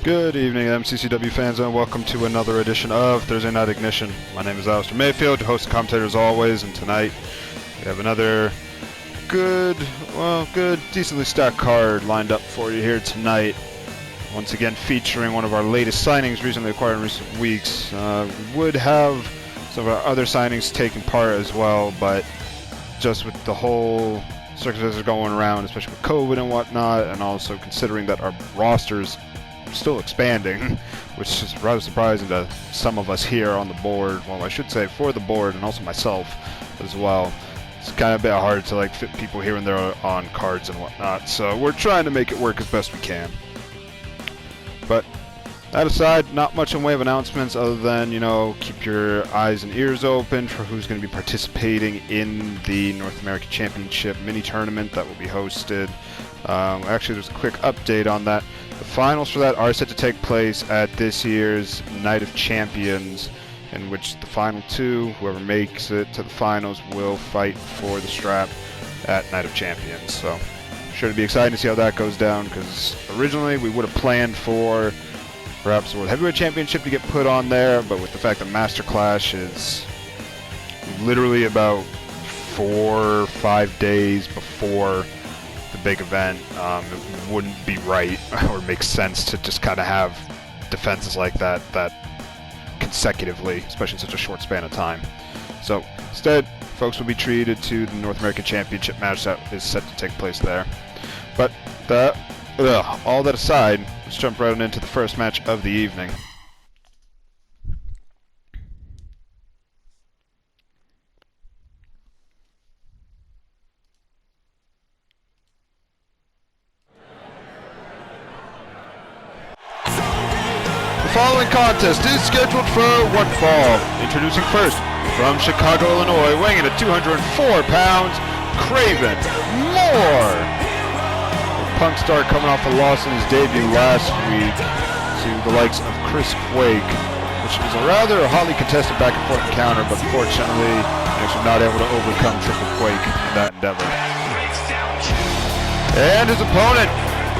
Good evening, MCCW fans, and welcome to another edition of Thursday Night Ignition. My name is Alistair Mayfield, host and commentator as always, and tonight we have another good, decently stacked card lined up for you here tonight. Once again, featuring one of our latest signings recently acquired in recent weeks. We would have some of our other signings taking part as well, but just with the whole circumstances going around, especially with COVID and whatnot, and also considering that our rosters still expanding, which is rather surprising to some of us here on the board. Well, I should say for the board, and also myself as well. It's kind of a bit hard to fit people here and there on cards and whatnot, so we're trying to make it work as best we can. But that aside, not much in way of announcements other than, keep your eyes and ears open for who's going to be participating in the North American Championship mini tournament that will be hosted. Actually, there's a quick update on that. The finals for that are set to take place at this year's Night of Champions, in which the final two, whoever makes it to the finals, will fight for the strap at Night of Champions. So, sure to be excited to see how that goes down, because originally we would have planned for perhaps the World Heavyweight Championship to get put on there, but with the fact that Master Clash is literally about 4 or 5 days before the big event, it wouldn't be right or make sense to just kind of have defenses like that consecutively, especially in such a short span of time. So instead, folks will be treated to the North American Championship match that is set to take place there. But all that aside, let's jump right into the first match of the evening. The following contest is scheduled for one fall. Introducing first, from Chicago, Illinois, weighing in at 204 pounds, Craven Moore. The Punk star coming off a loss in his debut last week to the likes of Chris Quake, which was a rather hotly contested back and forth encounter, but fortunately, actually not able to overcome Triple Quake in that endeavor. And his opponent,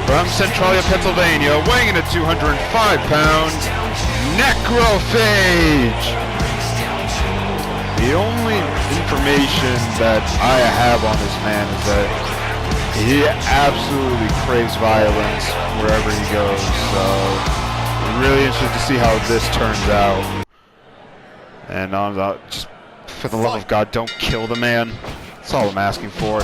from Centralia, Pennsylvania, weighing in at 205 pounds, Necrophage. The only information that I have on this man is that he absolutely craves violence wherever he goes, so I'm really interested to see how this turns out. And just for the love of God, don't kill the man. That's all I'm asking for.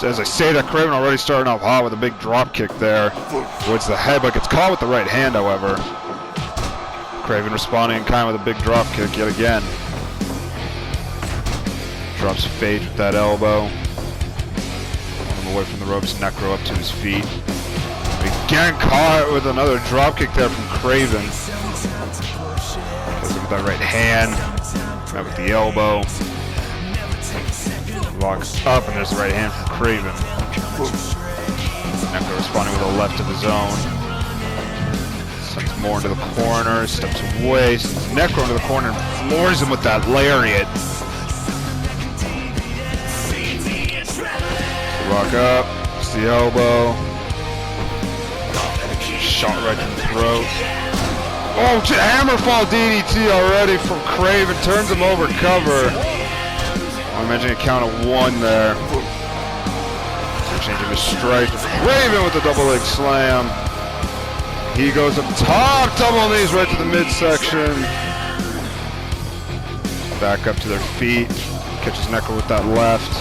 As I say that, Craven already starting off hot with a big drop kick there. Avoids the head, but gets caught with the right hand, however. Craven responding in kind with a big drop kick yet again. Drops Phage with that elbow. Pulling him away from the ropes, Necro up to his feet. Again caught with another drop kick there from Craven. Goes in with that right hand. Right with the elbow. Locks up, and there's the right hand from Craven. Necro responding with a left of his own. Sends Moore into the corner, steps away, sends Necro into the corner, and floors him with that lariat. Rock up, it's the elbow. Shot right to the throat. Oh, hammerfall DDT already from Craven, turns him over cover. I'm imagining a count of 1 there. So changing his strike. Craven with the double leg slam. He goes up top, double knees right to the midsection. Back up to their feet. Catches Necro with that left.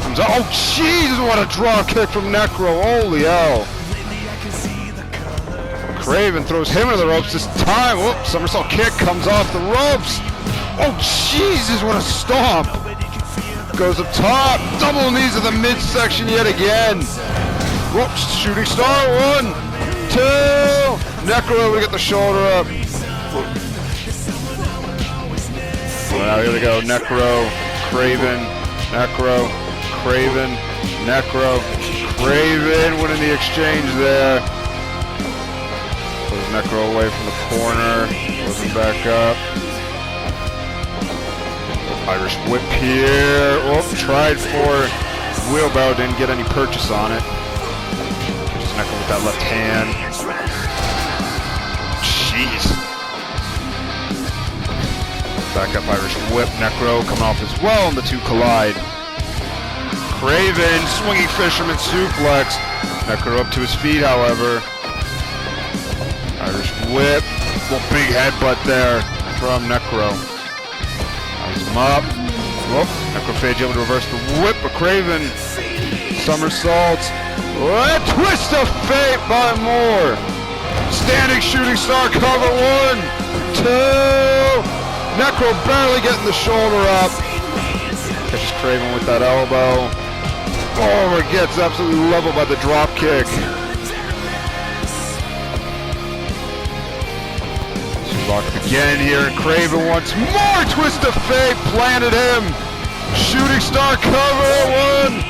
Comes out. Oh, Jesus, what a draw kick from Necro. Holy hell. Craven throws him into the ropes this time. Whoops, somersault kick comes off the ropes. Oh, Jesus, what a stomp. Goes up top, double knees to the midsection yet again. Whoops, shooting star, 1, 2. Necro able to get the shoulder up. Well, now here we go, Necro, Craven, Necro, Craven, Necro, Craven winning the exchange there. Pulls Necro away from the corner, pulls him back up. Irish whip here. Oh, tried for wheelbarrow, didn't get any purchase on it. Necro with that left hand. Jeez. Back up Irish whip. Necro coming off as well, and the two collide. Craven, swinging fisherman suplex. Necro up to his feet, however. Irish whip. Well, big headbutt there from Necro. Eyes him up. Whoop. Necrophage able to reverse the whip, but Craven somersaults. What? Twist of fate by Moore. Standing shooting star cover. 1, 2. Necro barely getting the shoulder up. Catches Craven with that elbow. Forward gets absolutely leveled by the drop kick. Lock up again here, and Craven once more. Twist of fate planted him. Shooting star cover. 1,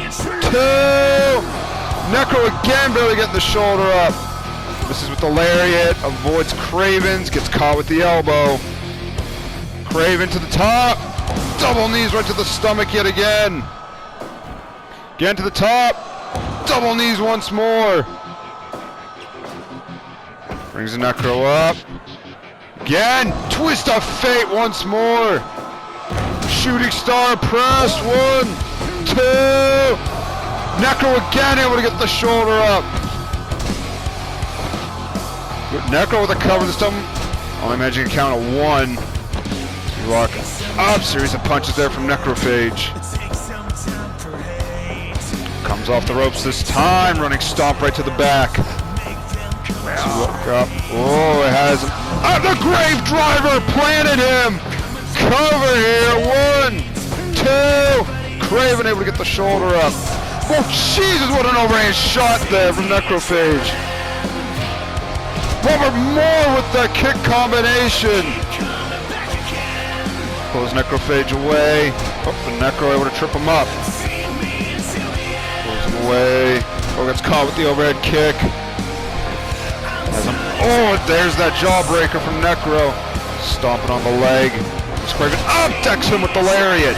2. Necro again barely getting the shoulder up. This is with the lariat. Avoids Craven's. Gets caught with the elbow. Craven to the top. Double knees right to the stomach yet again. Again to the top. Double knees once more. Brings the Necro up. Again. Twist of fate once more. Shooting star press. 1, 2. Necro again able to get the shoulder up. Necro with a cover this time. Only managing to count a 1. Lock up. Series of punches there from Necrophage. Comes off the ropes this time. Running stomp right to the back. Look up. Oh, it has him. The grave driver planted him. Cover here. 1, 2. Craven able to get the shoulder up. Oh, Jesus, what an overhand shot there from Necrophage. Robert Moore with the kick combination. Pulls Necrophage away. Oh, the Necro able to trip him up. Pulls him away. Oh, gets caught with the overhead kick. Oh, there's that jawbreaker from Necro. Stomping on the leg. Craven up, decks him with the lariat.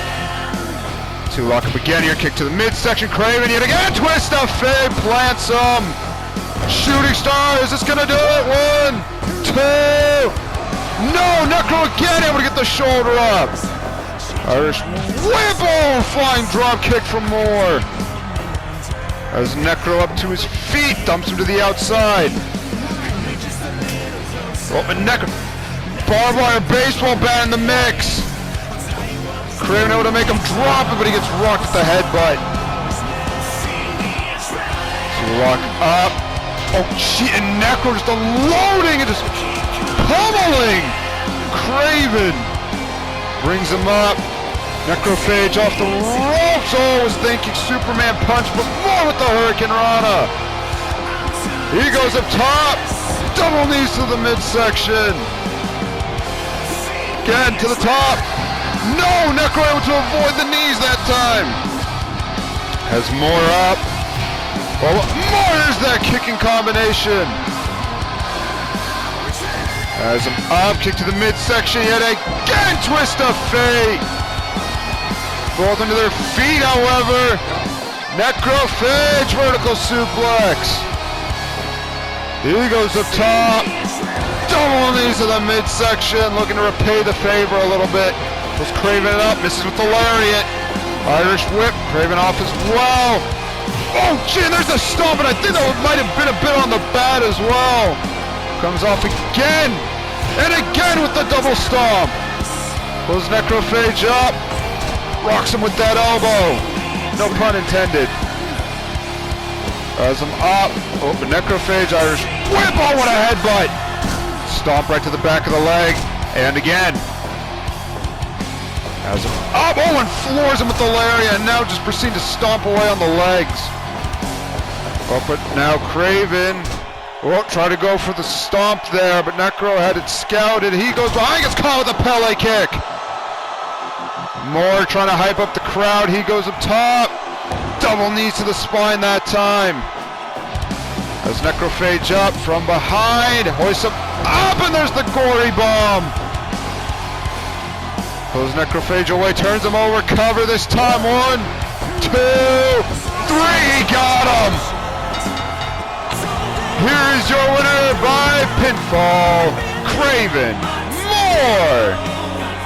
2 lock up again here. Kick to the midsection. Craven yet again. Twist of fate. Plants him. Shooting star. Is this going to do it? 1, 2. No, Necro again able to get the shoulder up. Irish whip. Oh, flying drop kick from Moore. As Necro up to his feet. Dumps him to the outside. Oh, and Necro. Barbed wire baseball bat in the mix. Craven able to make him drop it, but he gets rocked with the headbutt. So lock up. Oh, gee, and Necro just unloading and just pummeling Craven. Brings him up. Necrophage off the ropes. Oh, was thinking Superman punch, but more with the Hurricane Rana. He goes up top. Double knees to the midsection. Again to the top. No, Necro able to avoid the knees that time. Has Moore up. Oh, Moore's that kicking combination. Has him up, kick to the midsection yet again. Twist of fate. Both into their feet, however. Necrophage vertical suplex. He goes up top. Double knees to the midsection, looking to repay the favor a little bit. Goes Craven it up, misses with the lariat. Irish whip, Craven off as well. Oh, gee, there's the stomp, and I think that might have been a bit on the bat as well. Comes off again, and again with the double stomp. Pulls Necrophage up, rocks him with that elbow. No pun intended. Has him up. Oh, Necrophage, Irish whip. Oh, what a headbutt. Stomp right to the back of the leg. And again. Has him up. Oh, and floors him with the lariat. And now just proceed to stomp away on the legs. Oh, but now Craven. Oh, try to go for the stomp there. But Necro had it scouted. He goes behind. Gets caught with a Pele kick. Moore trying to hype up the crowd. He goes up top. Double knees to the spine that time. As Necrophage up from behind. Hoists him up, and there's the gory bomb. Pulls Necrophage away, turns him over, cover this time. 1, 2, 3, he got him. here is your winner by pinfall, Craven Moore.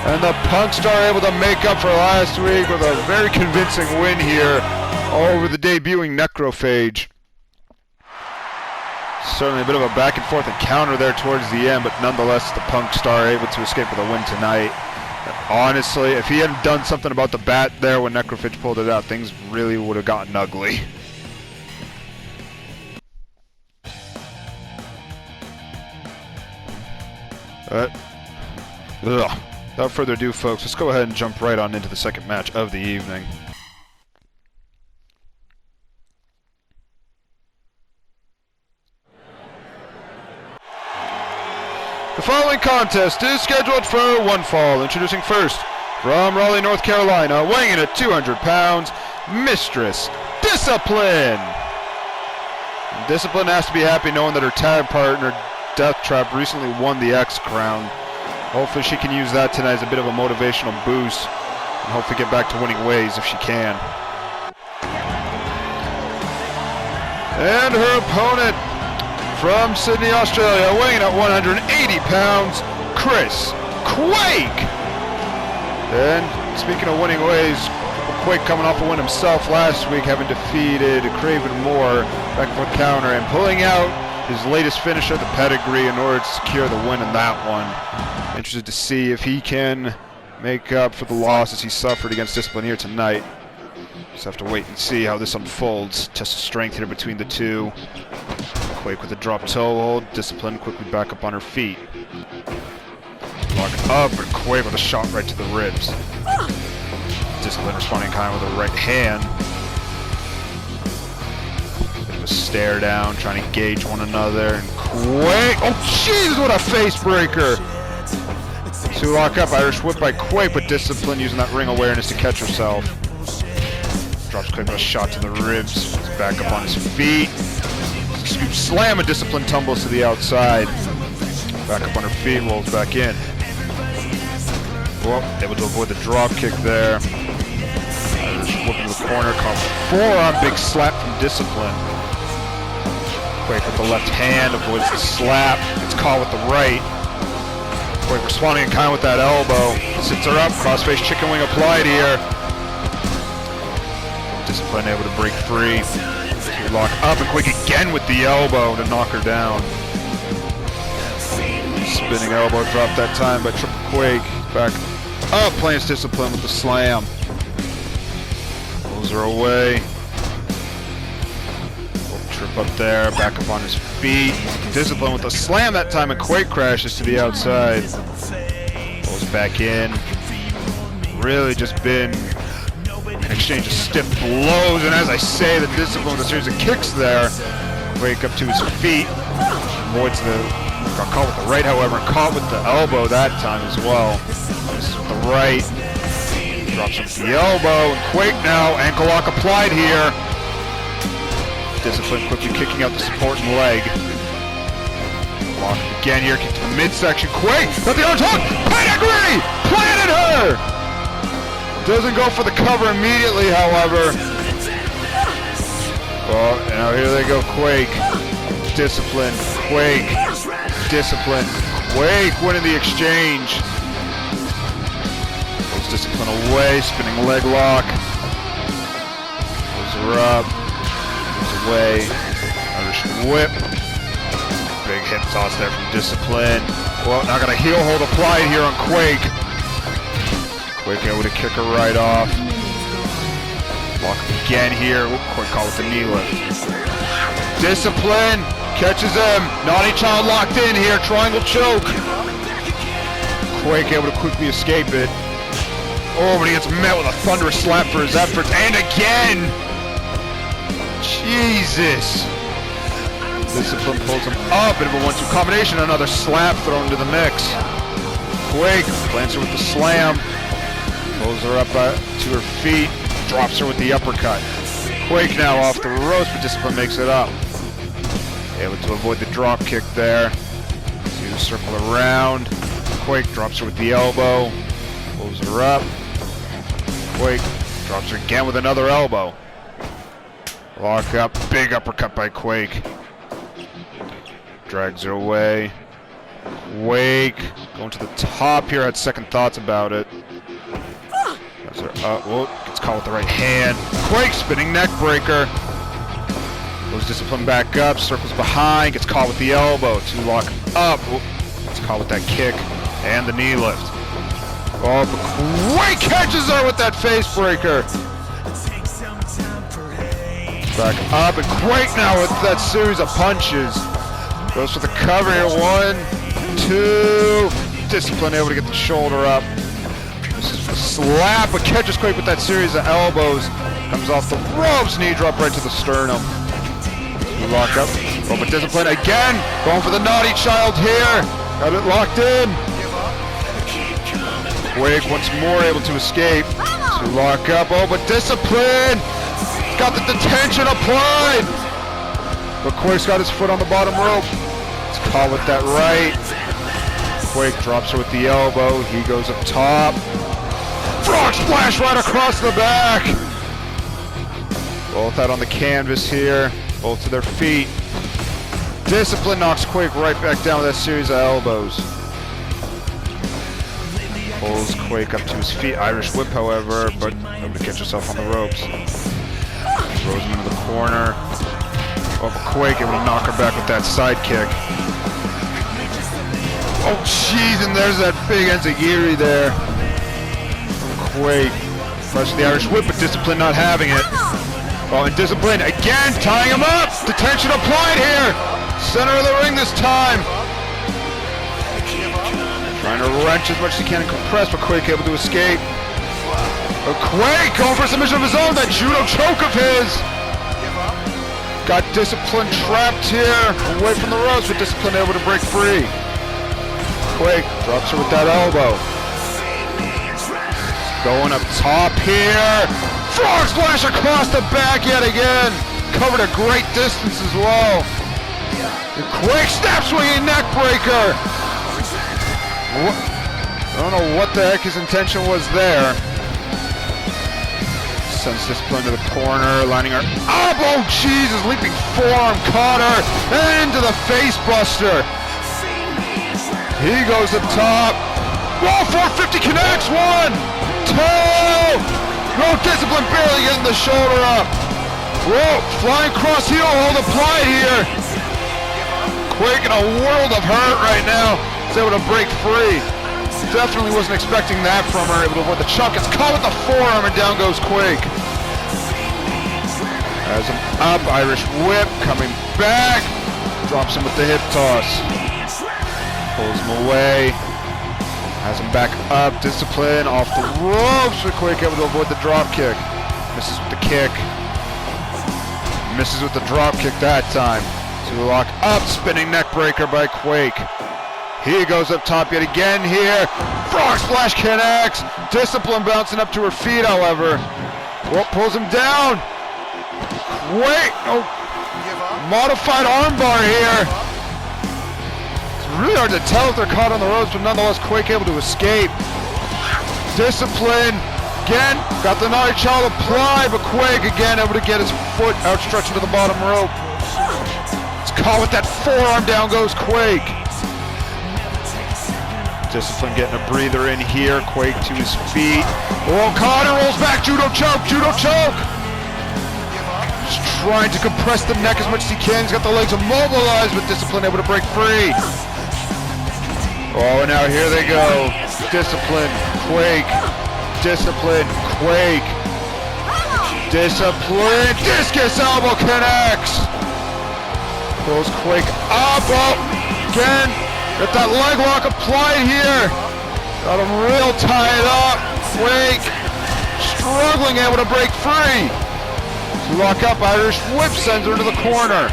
And the Punk Star able to make up for last week with a very convincing win here over the debuting Necrophage. Certainly a bit of a back and forth encounter there towards the end, but nonetheless the Punk Star able to escape with a win tonight. Honestly, if he hadn't done something about the bat there when Necrophage pulled it out, things really would have gotten ugly. Without further ado, folks, let's go ahead and jump right on into the second match of the evening. The following contest is scheduled for one fall. Introducing first, from Raleigh, North Carolina, weighing in at 200 pounds, Mistress Discipline. Discipline has to be happy knowing that her tag partner, Death Trap, recently won the X Crown. Hopefully she can use that tonight as a bit of a motivational boost and hopefully get back to winning ways if she can. And her opponent, from Sydney, Australia, weighing at 180 pounds, Chris Quake. And speaking of winning ways, Quake coming off a win himself last week, having defeated Craven Moore back for counter and pulling out his latest finisher, the Pedigree, in order to secure the win in that one. Interested to see if he can make up for the losses he suffered against Discipline here tonight. Just have to wait and see how this unfolds. Test of strength here between the two. Quake with a drop toe hold. Discipline quickly back up on her feet. Lock up, but Quake with a shot right to the ribs. Discipline responding kind of with a right hand. Bit of a stare down, trying to engage one another. And Quake, oh jeez, what a face breaker! To lock up, Irish whip by Quake, but Discipline using that ring awareness to catch herself. Drops Quake with a shot to the ribs. He's back up on his feet. Scoop slam, a Discipline tumbles to the outside. Back up on her feet, rolls back in. Well, able to avoid the drop kick there. Irish whip into the corner, caught the forearm, big slap from Discipline. Quake with the left hand, avoids the slap. It's caught with the right. Quake responding in kind with that elbow. Sits her up, crossface chicken wing applied here. Discipline able to break free. Lock up and Quake again with the elbow to knock her down. Spinning elbow drop that time by Triple Quake. Back up, playing Discipline with the slam. Pulls her away. Trip up there, back up on his feet. Discipline with a slam that time, and Quake crashes to the outside. Pulls back in. Really just been an exchange of stiff blows, and as I say, the Discipline with a series of kicks there. Quake up to his feet. Avoids got caught with the right, however, and caught with the elbow that time as well. This is with the right. Drops him with the elbow, and Quake now, ankle lock applied here. Discipline quickly kicking out the supporting leg. Lock again here, kick to the midsection. Quake, got the arm hook. Pedigree! Planted her! Doesn't go for the cover immediately, however. Well, now here they go, Quake. Discipline, Quake. Discipline, Quake winning the exchange. Pulls Discipline away, spinning leg lock. Pulls her up. Away. Irish whip. Big hip toss there from Discipline. Well, now got a heel hold applied here on Quake. Quake able to kick her right off. Lock again here. Quake caught with the knee lift. Discipline catches him. Naughty Child locked in here. Triangle choke. Quake able to quickly escape it. Oh, but he gets met with a thunderous slap for his efforts. And again! Jesus! Discipline pulls him up, bit of a 1-2 combination, another slap thrown into the mix. Quake plants her with the slam, pulls her up to her feet, drops her with the uppercut. Quake now off the ropes, but Discipline makes it up. Able to avoid the drop kick there. See the circle around. Quake drops her with the elbow, pulls her up. Quake drops her again with another elbow. Lock up, big uppercut by Quake. drags her away. Quake going to the top here. Had second thoughts about it. Has her up. Whoa, gets caught with the right hand. Quake spinning neck breaker. Goes Discipline back up, circles behind, gets caught with the elbow. Two lock up. Whoa, gets caught with that kick and the knee lift. Oh, but Quake catches her with that face breaker. Back up, and Quake now with that series of punches. Goes for the cover here. 1, 2. Discipline able to get the shoulder up. This is the slap, but catches Quake with that series of elbows. Comes off the ropes, knee drop right to the sternum. Lock up. Oh, but Discipline again. Going for the naughty child here. Got it locked in. Quake once more able to escape. To lock up. Oh, but Discipline. Got the detention applied. But Quake's got his foot on the bottom rope. It's caught with that right. Quake drops her with the elbow. He goes up top. Frog splash right across the back. Both out on the canvas here. Both to their feet. Discipline knocks Quake right back down with that series of elbows. Pulls Quake up to his feet. Irish whip, however, but able to catch herself on the ropes. Throws him into the corner. Oh, but Quake able to knock her back with that side kick. Oh, jeez, and there's that big enziguri there from Quake. Press the Irish whip, but Discipline not having it. Oh, and Discipline again, tying him up. Detention applied here. Center of the ring this time. Trying to wrench as much as he can and compress, but Quake able to escape. But Quake going for a submission of his own, that judo choke of his. Got Discipline trapped here, away from the ropes, but Discipline able to break free. Quake drops her with that elbow. Going up top here. Frog splash across the back yet again. Covered a great distance as well. And Quake snap swinging neck breaker. I don't know what the heck his intention was there. Sends Discipline to the corner, lining her up. Oh, Jesus, leaping forearm caught her. And into the face buster. He goes up top. Whoa, 450 connects. 1, 2. No, Discipline barely getting the shoulder up. Whoa, flying cross heel hold applied here. Quake in a world of hurt right now. He's able to break free. Definitely wasn't expecting that from her. Able to avoid the chuck. It's caught with the forearm and down goes Quake. Has him up. Irish whip coming back. Drops him with the hip toss. Pulls him away. Has him back up. Discipline off the ropes for Quake, able to avoid the drop kick. Misses with the kick. Misses with the drop kick that time. To lock up. Spinning neck breaker by Quake. He goes up top yet again here. Frog splash connects. Discipline bouncing up to her feet, however. Well, pulls him down. Quake. Oh, modified armbar here. It's really hard to tell if they're caught on the ropes, but nonetheless, Quake able to escape. Discipline. Again, got the naughty child applied, but Quake again able to get his foot outstretched into the bottom rope. It's caught with that forearm, down goes Quake. Discipline getting a breather in here. Quake to his feet. Oh, Connor rolls back. Judo choke. Judo choke. Just trying to compress the neck as much as he can. He's got the legs immobilized, but Discipline able to break free. Oh, and now here they go. Discipline. Quake. Discipline. Quake. Discipline. Discus elbow connects. Pulls Quake up. Oh, again. Got that leg lock applied here. Got him real tied up. Quake struggling, able to break free. To lock up, Irish whip sends her to the corner.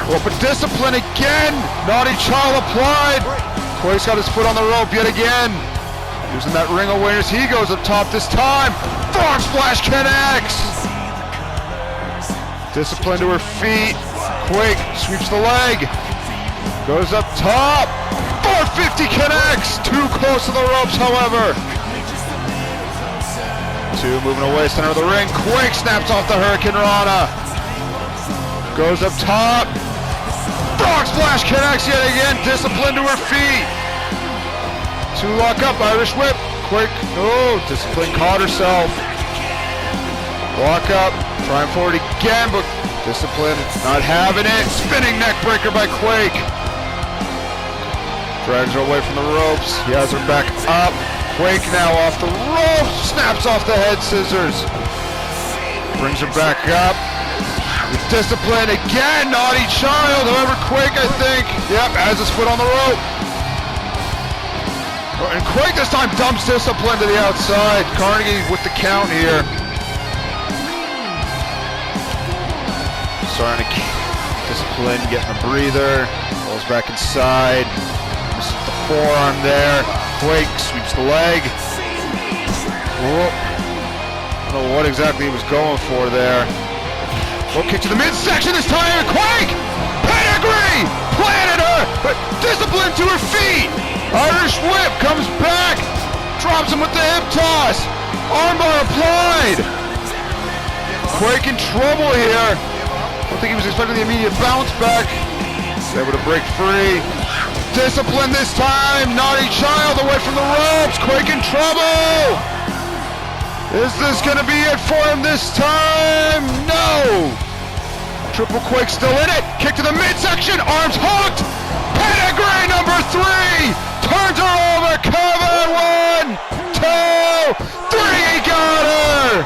Well, but Discipline again. Naughty child applied. Quake's got his foot on the rope yet again. Using that ring awareness, he goes up top this time. Frog splash connects. Discipline to her feet. Quake sweeps the leg. Goes up top. 450 connects. Too close to the ropes, however. Two moving away, center of the ring. Quake snaps off the Hurricane Rana. Goes up top. Frog smash connects yet again. Discipline to her feet. 2 lock up, Irish whip. Quick. Oh, Discipline caught herself. Walk up, trying for it again, but Discipline not having it. Spinning neck breaker by Quake. Drags her away from the ropes. He has her back up. Quake now off the ropes. Snaps off the head scissors. Brings her back up. With Discipline again. Naughty child. However, Quake, I think. Yep, has his foot on the rope. And Quake this time dumps Discipline to the outside. Carnegie with the count here. Starting to Discipline, getting a breather. Rolls back inside. Misses the forearm there. Quake sweeps the leg. Whoa. I don't know what exactly he was going for there. Low kick to the midsection this time. Quake! Pedigree! Planted her! But Discipline to her feet! Irish whip comes back! Drops him with the hip toss! Armbar applied! Quake in trouble here. I don't think he was expecting the immediate bounce back. He's able to break free. Discipline this time. Naughty child away from the ropes. Quake in trouble. Is this going to be it for him this time? No. Triple Quake still in it. Kick to the midsection. Arms hooked. Pedigree number 3. Turns her over. Cover. 1, 2, 3. Got her.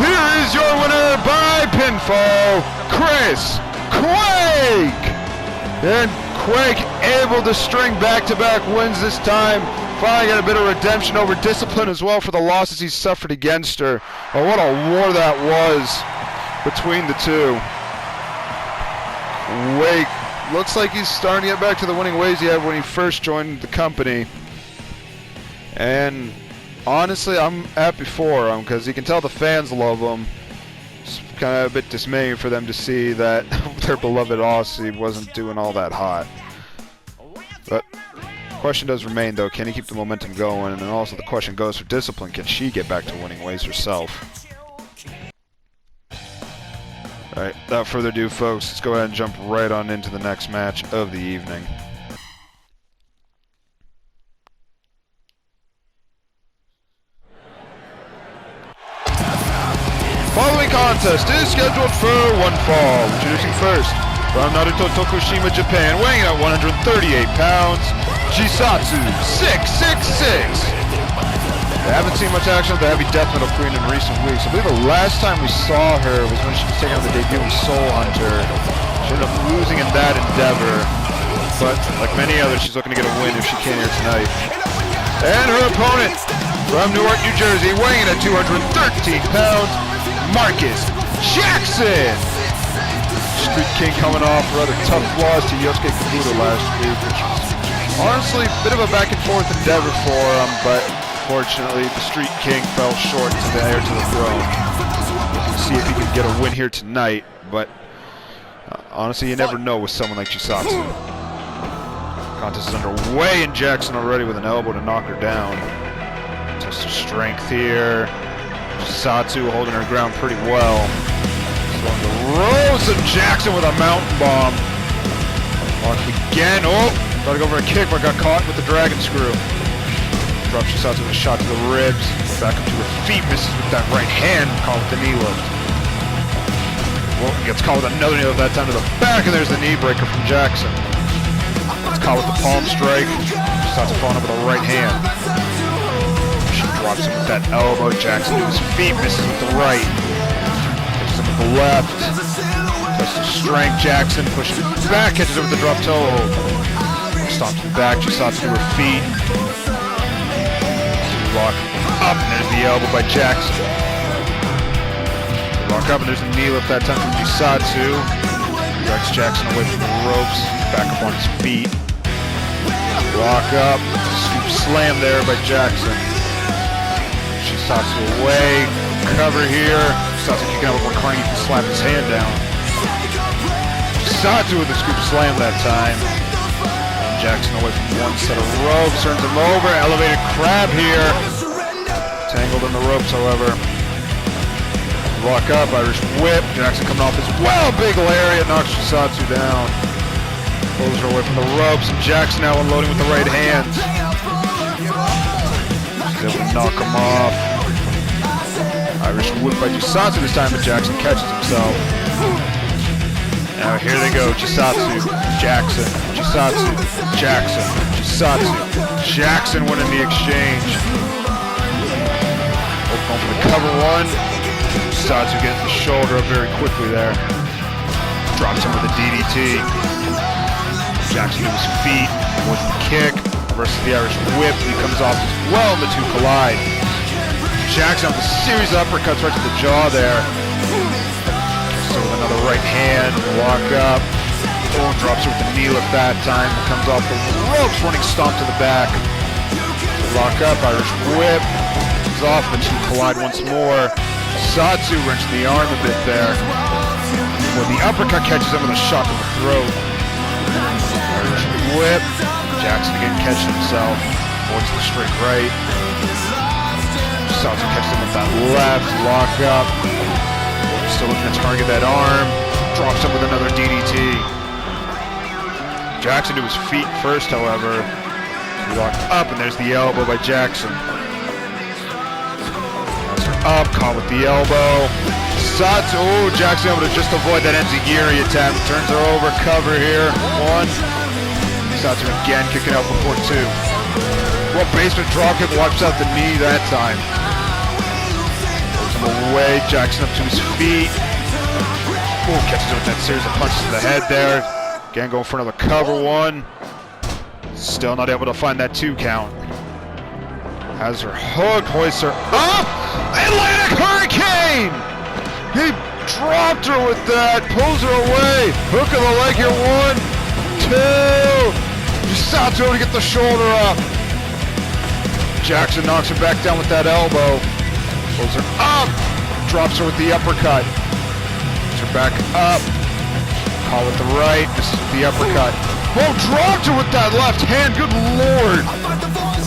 Here is your winner by pinfall, Chris Quake! And Quake able to string back-to-back wins this time. Finally got a bit of redemption over Discipline as well for the losses he suffered against her. Oh, what a war that was between the two. Quake looks like he's starting to get back to the winning ways he had when he first joined the company. And honestly, I'm happy for him because you can tell the fans love him. It's kind of a bit dismaying for them to see that their beloved Aussie wasn't doing all that hot. But the question does remain, though, can he keep the momentum going? And then also the question goes for Discipline, can she get back to winning ways herself? Alright, without further ado, folks, let's go ahead and jump right on into the next match of the evening. Following contest is scheduled for one fall. Introducing first, from Naruto, Tokushima, Japan, weighing at 138 pounds, Jisatsu 666. I haven't seen much action of the heavy death metal queen in recent weeks. I believe the last time we saw her was when she was taking on the debut of Soul Hunter. She ended up losing in that endeavor, but like many others, she's looking to get a win if she can here tonight. And her opponent, from Newark, New Jersey, weighing in at 213 pounds, Marcus Jackson! Street King coming off a rather tough loss to Yosuke Kabuto last week, which was honestly a bit of a back and forth endeavor for him, but fortunately the Street King fell short to the heir to the throne. We'll see if he can get a win here tonight, but honestly you never know with someone like Jisatsu. Contest is underway and Jackson already with an elbow to knock her down. Test of strength here. Jisatsu holding her ground pretty well. Going to Rose and Jackson with a mountain bomb. Locked again. Oh! Thought to go for a kick, but got caught with the dragon screw. Drops Jisatsu with a shot to the ribs. Back up to her feet. Misses with that right hand. Caught with the knee lift. Well, gets caught with another knee lift, that time to the back, and there's the knee breaker from Jackson. Gets caught with the palm strike. Jisatsu following up with the right hand. Drops him with that elbow. Jackson to his feet, misses with the right. Catches him with the left. Test of strength. Jackson pushes it back, catches it with the drop toe hold. Stomps it back. Jisatsu to her feet. Lock up, and there's the elbow by Jackson. Lock up, and there's a knee lift that time from Jisatsu. Drags Jackson away from the ropes. Back up on his feet. Lock up. Scoop slam there by Jackson. Jisatsu away, cover here. Jisatsu kicking out before Carnegie can slap his hand down. Jisatsu with the scoop slam that time. And Jackson away from one set of ropes, turns him over. Elevated crab here. Tangled in the ropes, however. Lock up, Irish whip. Jackson coming off as well. Big lariat knocks Jisatsu down. Pulls her away from the ropes, and Jackson now unloading with the right hand. She's able to knock him off. Irish whip by Jisatsu this time, but Jackson catches himself. Now here they go, Jisatsu, Jackson, Jisatsu, Jackson, Jisatsu, Jackson winning the exchange. Both going for the cover one. Jisatsu getting the shoulder up very quickly there. Drops him with a DDT. Jackson to his feet, with the kick, versus the Irish whip. He comes off as well, and the two collide. Jackson with a series of uppercuts right to the jaw there. So with another right hand, walk up. Oh, drops her with the knee lift that time. Comes off the ropes, running stomp to the back. Lock up, Irish whip. Comes off, the two collide once more. Satsu wrenching the arm a bit there. Well, the uppercut catches him with a shot to the throat. Irish whip. Jackson again catching himself. Avoids the straight right. Satsu catches him with that left. Lock up. Still looking to target that arm. Drops him with another DDT. Jackson to his feet first, however. He locked up, and there's the elbow by Jackson. Has her up, caught with the elbow. Satsu, oh, Jackson able to just avoid that enziguri attack. Turns her over, cover here. One. Satsu again kicking out before two. Well, basement dropkick, wipes out the knee that time. Away, Jackson up to his feet. Oh, catches him with that series of punches to the head there. Again, going for another cover one. Still not able to find that 2 count. Has her hooked, hoists her up. Atlantic Hurricane! He dropped her with that, pulls her away. Hook of the leg here, 1, 2. Jisatsu to get the shoulder up. Jackson knocks her back down with that elbow. Pulls her up, drops her with the uppercut. Pulls her back up, call with the right, this is the uppercut. Oh, dropped her with that left hand, good lord.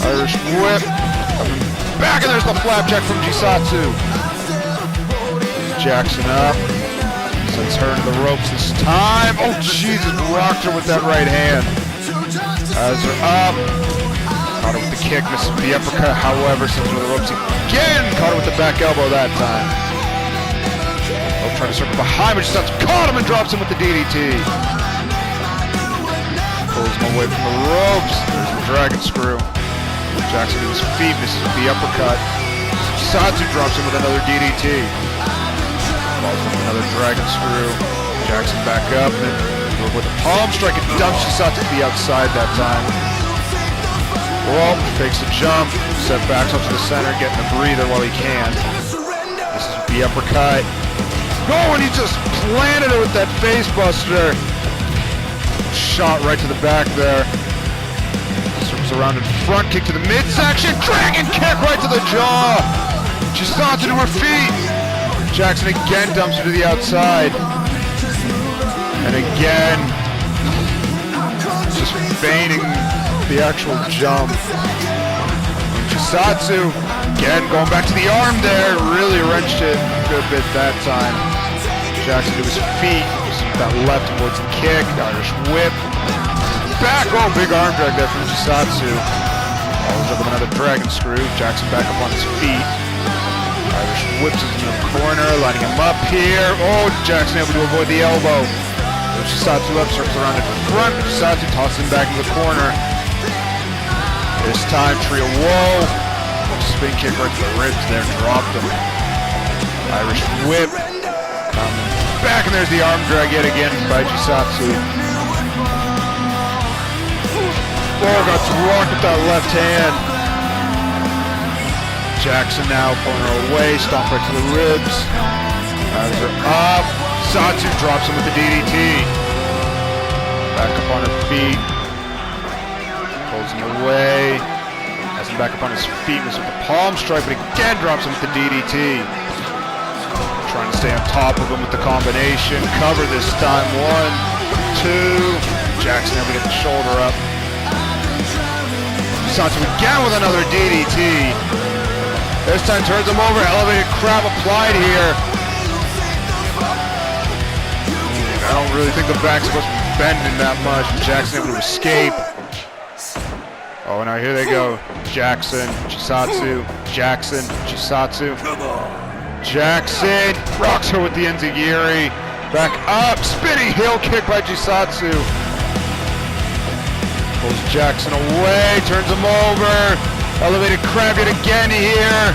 Irish whip, coming back, and there's the flapjack from Jisatsu. Jackson up, sends her to the ropes this time. Oh, Jesus, rocked her with that right hand. Has her up. Caught her with the kick, misses the uppercut, however, sends her to the ropes again. Caught her with the back elbow that time. Oh, trying to circle behind, but Jisatsu caught him and drops him with the DDT. Pulls him away from the ropes. There's the dragon screw. Jackson to his feet, misses with the uppercut. Jisatsu drops him with another DDT. Falls with another dragon screw. Jackson back up, and with a palm strike, and dumps Jisatsu to the outside that time. Well, fakes a jump, set backs up to the center, getting a breather while he can. This is the uppercut. Oh, and he just planted it with that face buster. Shot right to the back there. Circles around in front, kick to the midsection, dragon kick right to the jaw. Jisatsu to her feet. Jackson again dumps her to the outside. And again, just feigning the actual jump. Jisatsu, again, going back to the arm there, really wrenched it a good bit that time. Jackson to his feet, that left towards the kick, Irish whip. Back, oh, big arm drag there from Jisatsu. Follows up with another dragon screw. Jackson back up on his feet. Irish whips him into the corner, lining him up here. Oh, Jackson able to avoid the elbow. Jisatsu up, circles around in front. Jisatsu tosses him back in the corner. This time, trio, whoa! Spin kick right to the ribs there, dropped him. Irish whip. Coming back, and there's the arm drag yet again by Jisatsu. Oh, got rocked with that left hand. Jackson now pulling her away, stomp right to the ribs. Has her up. Jisatsu drops him with the DDT. Back up on her feet. Pulls him away. Has him back up on his feet with the palm strike, but again drops him with the DDT. Trying to stay on top of him with the combination. Cover this time. 1, 2. Jackson able to get the shoulder up. Jisatsu again with another DDT. This time turns him over. Elevated crab applied here. I don't really think the back's supposed to be bending that much. Jackson able to escape. Oh, now here they go. Jackson, Chisatsu, Jackson, Chisatsu. Jackson rocks her with the enzigiri. Back up, spinning heel kick by Chisatsu. Pulls Jackson away, turns him over. Elevated crab yet again here.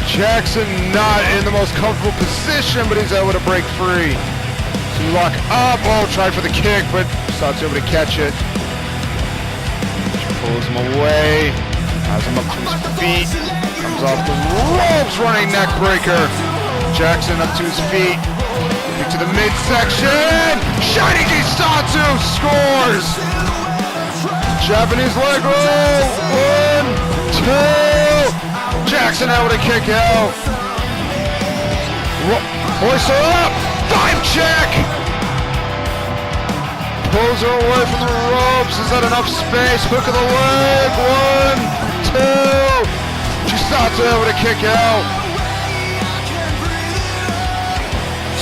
Jackson not in the most comfortable position, but he's able to break free. So you lock up. Oh, tried for the kick, but Chisatsu able to catch it. Pulls him away. Has him up to his feet. Comes off the ropes, running neck breaker. Jackson up to his feet. To the midsection. Shining Chisatsu scores. Japanese leg roll. 1, 2. Jackson able to kick out. Hoist her up. 5 check. Pulls her away from the ropes. Is that enough space? Hook of the leg. 1, 2. Chisatsu able to kick out.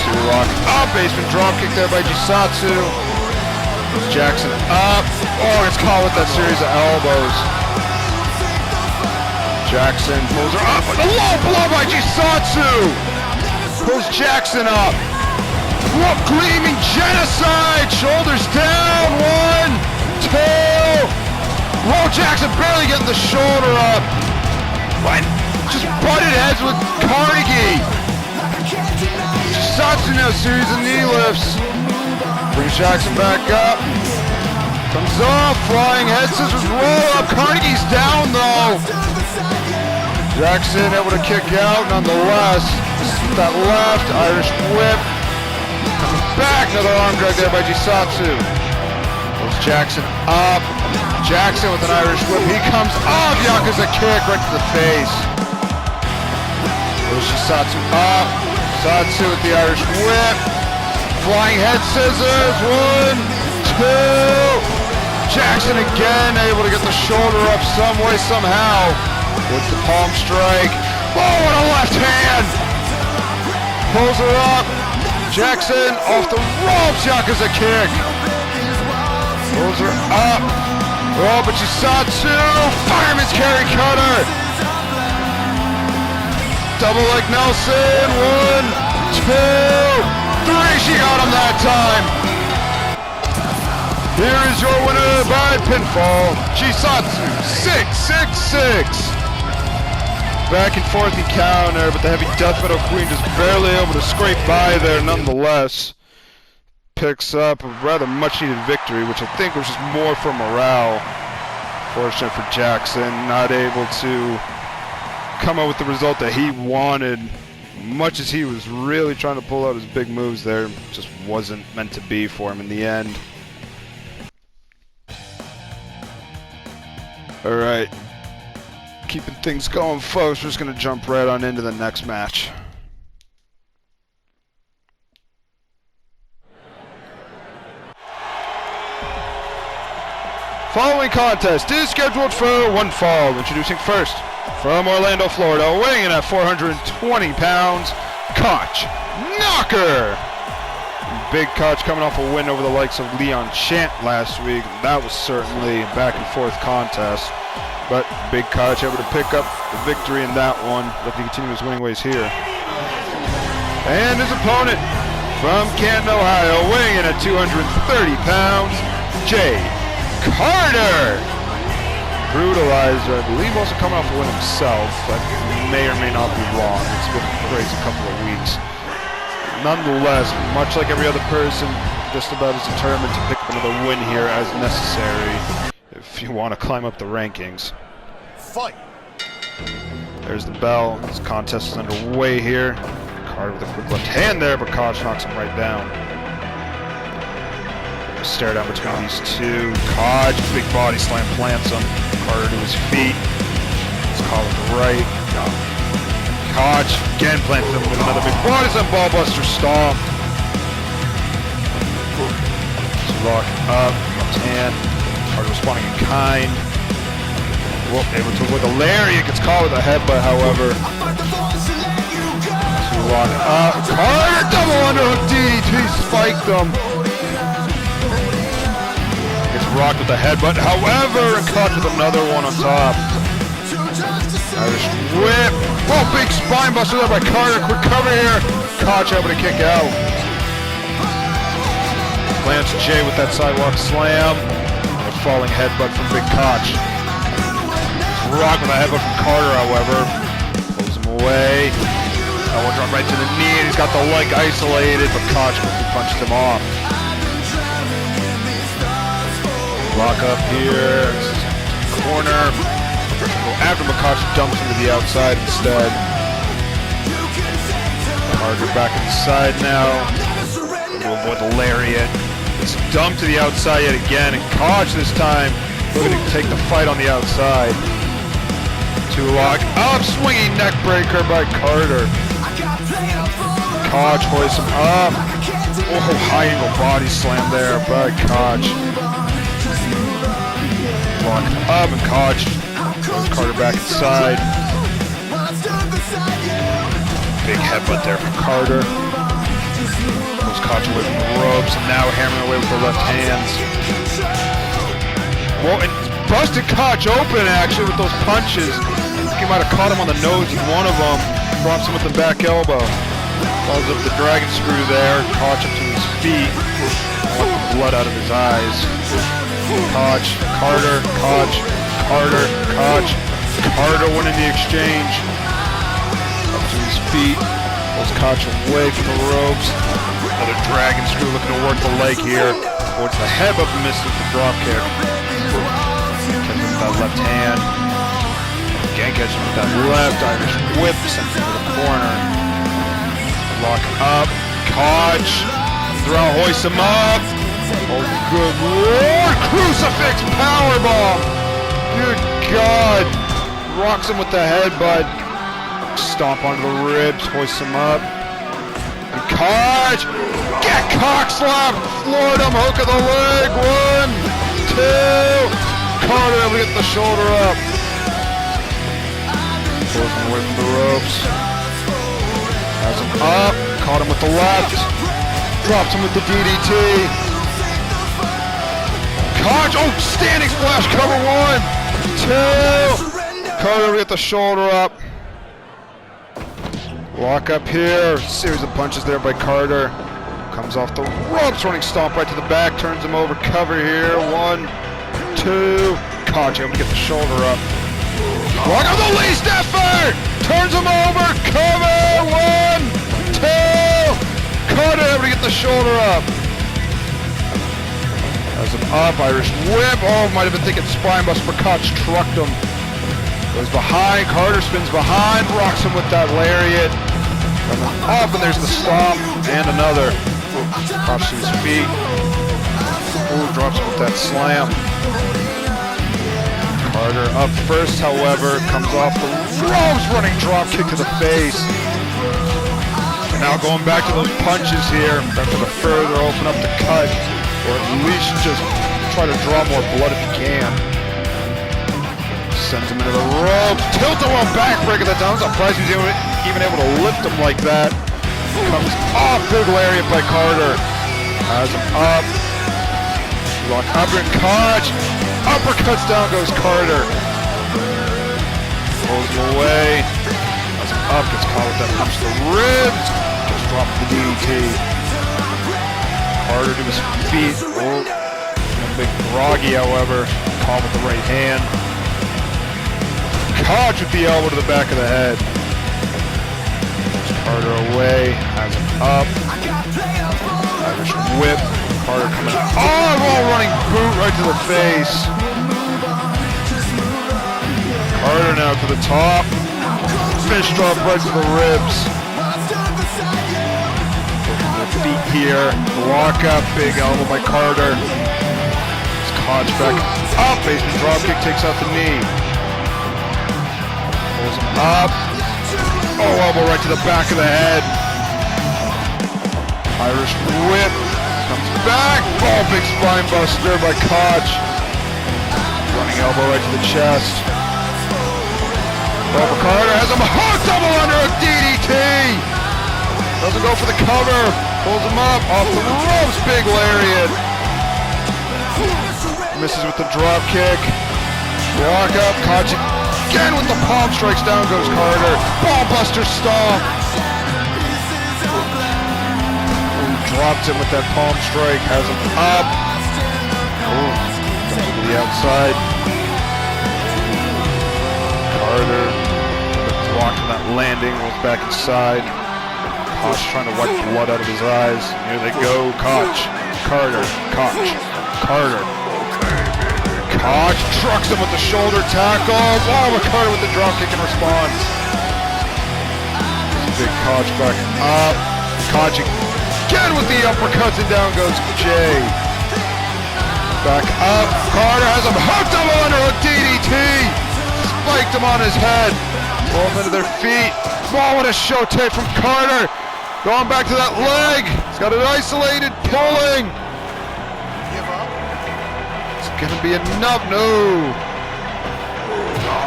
2 lock up. Basement drop kick there by Chisatsu. Jackson up. Oh, it's caught with that series of elbows. Jackson pulls her up. A low blow by Chisatsu. Pulls Jackson up. Whoop, gleaming genocide. Shoulders down. 1, 2. Whoa, Jackson barely getting the shoulder up. What? Just butted heads with Carnegie. Chisatsu now series of knee lifts. Brings Jackson back up. Comes off. Flying head scissors roll up. Carnegie's down though. Jackson able to kick out nonetheless. That left Irish whip. Coming back, another arm drag there by Chisatsu. Pulls Jackson up. Jackson with an Irish whip. He comes up. Yakuza kick right to the face. Pulls Chisatsu up. Chisatsu with the Irish whip. Flying head scissors. 1, 2. Jackson again able to get the shoulder up some way, somehow. With the palm strike. Oh, and a left hand. Pulls her up. Jackson off the ropes. Yakuza kick. Pulls her up. Oh, but Chisatsu. Fireman's carry cutter. Double leg Nelson. 1, 2. 3, she got him that time. Here is your winner by pinfall, Chisatsu, 666. Back and forth encounter, but the heavy death metal queen just barely able to scrape by there nonetheless. Picks up a rather much needed victory, which I think was just more for morale. Fortunate for Jackson, not able to come up with the result that he wanted. Much as he was really trying to pull out his big moves there, just wasn't meant to be for him in the end. Alright, keeping things going, folks. We're just going to jump right on into the next match. Following contest is scheduled for one fall. Introducing first, from Orlando, Florida, weighing in at 420 pounds, Koch Knocker. Big Koch coming off a win over the likes of Leon Chant last week. That was certainly a back and forth contest, but Big Koch able to pick up the victory in that one. Looking to continue his winning ways here. And his opponent from Canton, Ohio, weighing in at 230 pounds, Jay Carter. Brutalizer, I believe, also coming off a win himself. I may or may not be wrong. It's been a crazy couple of weeks. Nonetheless, much like every other person, just about as determined to pick up another win here as necessary if you want to climb up the rankings. Fight! There's the bell. This contest is underway here. Carter with a quick left hand there, but Koch knocks him right down. A stare down between these two. Koch, big body slam, plants him. Carter to his feet. Let's call it the right. Koch again plants him with another big body slam, ballbuster stomp. Lock up, left hand. Carter responding in kind. Whoop, able to avoid the lariat. Gets caught with a headbutt, however. Lock up. Carter double underhook DDT spiked him. rocked with the headbutt, however, and caught with another one on top. Irish whip. Oh, big spine buster there by Carter. Quick cover here. Koch able to kick out. Lance J with that sidewalk slam. And a falling headbutt from Big Koch. Rock with a headbutt from Carter, however. Pulls him away. That one dropped right to the knee, and he's got the leg isolated, but Koch quickly punched him off. Lock up here. Corner. After McCosh dumps him to the outside instead. Carter back inside now. To avoid the lariat. It's dumped to the outside yet again, and Koch this time looking to take the fight on the outside. Two lock up, swinging neck breaker by Carter. Koch hoists him up. Oh, high angle body slam there by Koch. Lock up, and Koch throws Carter back inside. Big headbutt there from Carter. Pulls Koch away from the ropes, and now hammering away with the left hands. Well, and busted Koch open actually with those punches. He might have caught him on the nose with one of them. Drops him with the back elbow. Follows up the dragon screw there. Koch up to his feet. Blood out of his eyes. Koch, Carter, Koch, Carter, Koch. Carter winning the exchange. Up to his feet. Pulls Koch away from the ropes. Another dragon screw looking to work the leg here. Towards the headbutt, misses the drop kick. Catches with that left hand. Again catches with that left. Irish whip sent him to the corner. Lock up. Koch. Throw, hoist him up. Oh, good lord. Crucifix powerbomb. Good God. Rocks him with the headbutt. Stomp onto the ribs. Hoists him up. And Koch. Get cock slap. Floored him. Hook of the leg. 1, 2. Carter able to get the shoulder up. Pulls him away from the ropes. Has him up. Caught him with the left. Drops him with the DDT. Koch. Oh, standing splash. Cover 1, 2. Carter able to get the shoulder up. Lock up here. Series of punches there by Carter. Comes off the ropes. Running stomp right to the back. Turns him over. Cover here. 1, 2. Koch able to get the shoulder up. Lock up the least effort. Turns him over. Cover. 1, 2. Carter able to get the shoulder up. Has him up. Irish whip. Oh, might have been thinking spine buster, but Koch trucked him. Goes behind. Carter spins behind. Rocks him with that lariat. Up, and there's the stomp. And another. Koch to his feet. Ooh, drops him with that slam. Carter up first, however, comes off the ropes, running drop kick to the face. And now going back to those punches here, trying to further open up the cut, or at least just try to draw more blood if you can. Sends him into the ropes, tilt him on backbreaker that time. I'm surprised he's even able to lift him like that. Comes off, big lariat by Carter. Has him up. Lock up and Koch. Uppercuts down goes Carter. Pulls him away. Has him up, gets caught with that punch to the ribs. Gets dropped to the DDT. Carter to his feet. Oh, a big groggy, however. Caught with the right hand. Koch with the elbow to the back of the head. Pulls Carter away. Has him up. Irish whip. Carter coming out. Oh, roll running boot right to the face. Carter now to the top. Fish drop right to the ribs. The feet here. Lock up. Big elbow by Carter. It's Koch back up. Basement drop kick takes out the knee. Pulls him up. Oh, elbow right to the back of the head. Irish whip. Comes back. Oh, big spine buster by Koch. Running elbow right to the chest. Over Carter has him hooked, double under a DDT. Doesn't go for the cover. Pulls him up off the ropes. Big lariat. misses with the drop kick. Walk up, Koch again with the palm strikes. Down goes Carter. Ballbuster stomp. Drops him with that palm strike. Has him up. Oh, comes to the outside. Carter blocking that landing. Rolls back inside. Koch trying to wipe blood out of his eyes. Here they go. Koch. Carter. Koch. Carter. Koch trucks him with the shoulder tackle. Oh, Carter with the drop kick in response. Big Koch back up. Koch again with the uppercuts, and down goes Jay. Back up. Carter has him hooked up on a DDT. Spiked him on his head. Roll him into their feet. Oh, what a show tape from Carter. Going back to that leg. He's got it isolated, pulling. It's going to be enough. No.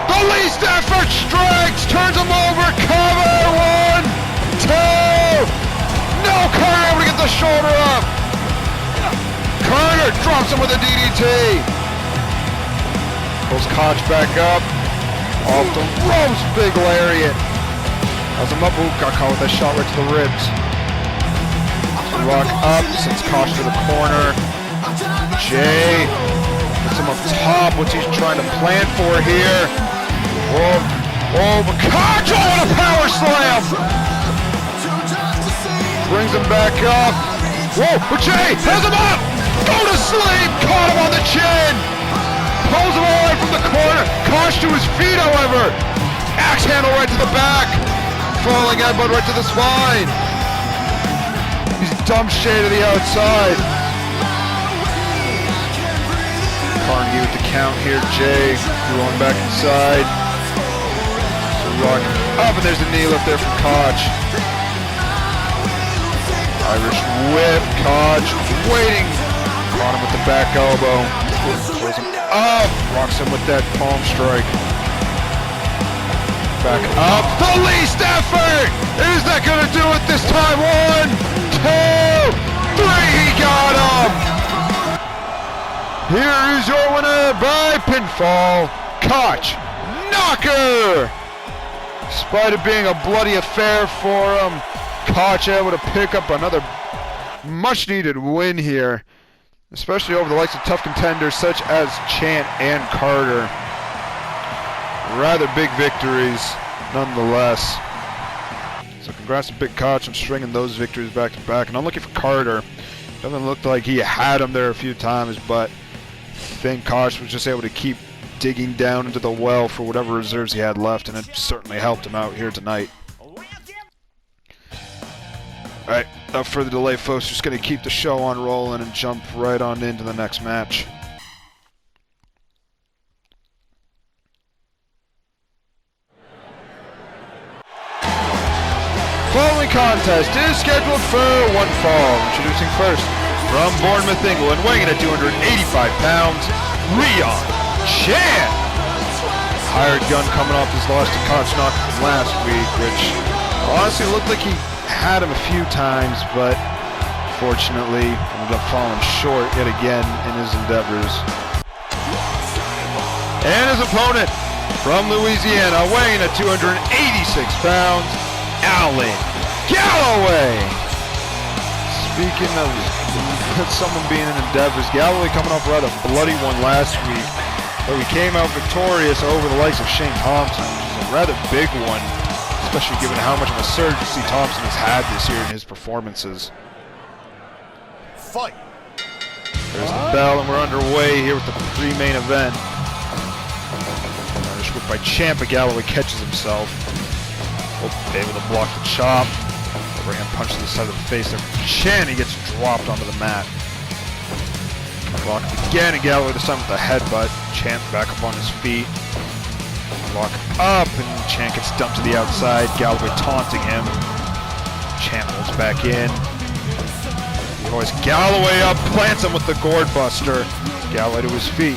The least effort strikes. Turns him over. Cover. 1, 2. No, Carter able to get the shoulder up. Carter drops him with a DDT. Pulls Koch back up. Off the ropes. Big lariat. Has him up, got caught with that shot right to the ribs. Rock up, sends Koch to the corner. Jay puts him up top, what's he trying to plan for here? But Koch, what a power slam! Brings him back up. Whoa, but Jay has him up! Go to sleep! Caught him on the chin! Pulls him away from the corner. Koch to his feet, however. Axe handle right to the back. Falling elbow right to the spine. He's dump shade to the outside. Carnegie with the count here. Jay going back inside. So Rock up, and there's the knee lift there from Koch. Irish whip. Koch waiting. Caught him with the back elbow. Pulls him up. Rocks him with that palm strike. Back up, the least effort! Is that gonna do it this time? 1, 2, 3, he got him! Here is your winner by pinfall, Koch Knocker! Despite it being a bloody affair for him, Koch able to pick up another much needed win here, especially over the likes of tough contenders such as Chant and Carter. Rather big victories, nonetheless. So congrats to Big Koch on stringing those victories back to back. And I'm looking for Carter. Doesn't look like he had him there a few times, but I think Koch was just able to keep digging down into the well for whatever reserves he had left, and it certainly helped him out here tonight. Alright, without further delay, folks, just going to keep the show on rolling and jump right on into the next match. Following contest is scheduled for one fall. Introducing first, from Bournemouth, England, weighing in at 285 pounds, Rion Chan. Hired gun coming off his loss to Koch Knocker from last week, which honestly looked like he had him a few times, but fortunately ended up falling short yet again in his endeavors. And his opponent, from Louisiana, weighing in at 286 pounds, Alan Galloway. Speaking of someone being in endeavors, Galloway coming off a rather bloody one last week, but he came out victorious over the likes of Shane Thompson, which is a rather big one, especially given how much of a surge Thompson has had this year in his performances. Fight. There's the bell, and we're underway here with the pre-main event. Irish whip by Ciampa. Galloway catches himself. Able to block the chop. Overhand punch to the side of the face there from Chan. He gets dropped onto the mat. Blocked again, and Galloway this time with the headbutt. Chan back up on his feet. Block up, and Chan gets dumped to the outside. Galloway taunting him. Chan holds back in. He hoists Galloway up, plants him with the gourd buster. Galloway to his feet.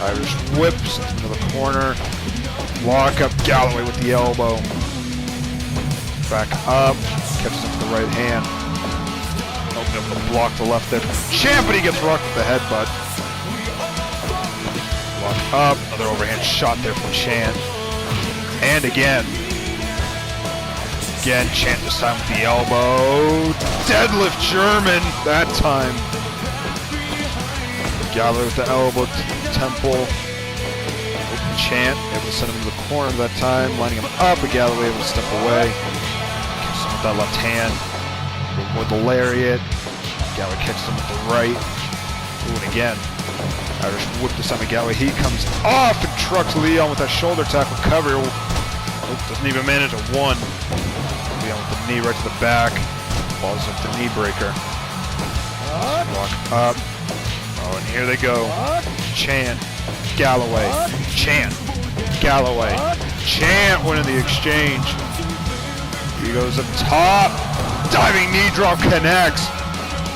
Irish whip, sends him to the corner. Lock up Galloway with the elbow. Back up, catches him with the right hand. Open up to block the left there. Ciampa, he gets rocked with the headbutt. Lock up, another overhand shot there from Chant. And again. Again, Chant this time with the elbow. Deadlift German that time. Galloway with the elbow to the temple. Open Chant, able to send him to the corner that time, lining him up, but Galloway able to step away. Catches him with that left hand. With the lariat. Galloway catches him with the right. Ooh, and again. Irish whip this time of Galloway. He comes off and trucks Leon with that shoulder tackle cover. Doesn't even manage a one. Leon with the knee right to the back. Falls up the knee breaker. Walk up. Oh, and here they go. Chant. Galloway. Chant. Galloway. Chant winning the exchange. He goes up top. Diving knee drop connects.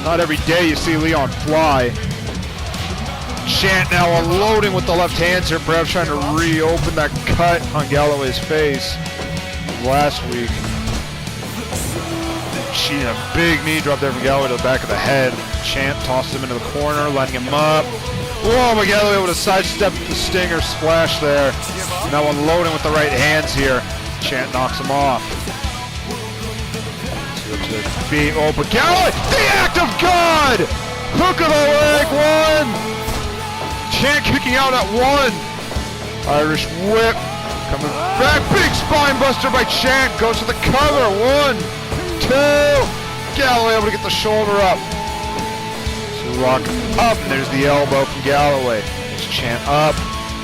Not every day you see Leon fly. Chant now unloading with the left hands here, perhaps trying to reopen that cut on Galloway's face last week. She a big knee drop there from Galloway to the back of the head. Chant tosses him into the corner, lining him up. Whoa, but Galloway able to sidestep the stinger splash there. Now unloading with the right hands here. Chant knocks him off. Up to their feet. Oh, but Galloway, the act of God! Hook of the leg, one! Chant kicking out at one. Irish whip. Coming back. Big spine buster by Chant. Goes to the cover. 1, 2. Galloway able to get the shoulder up. So lock up. And there's the elbow from Galloway. There's Chant up.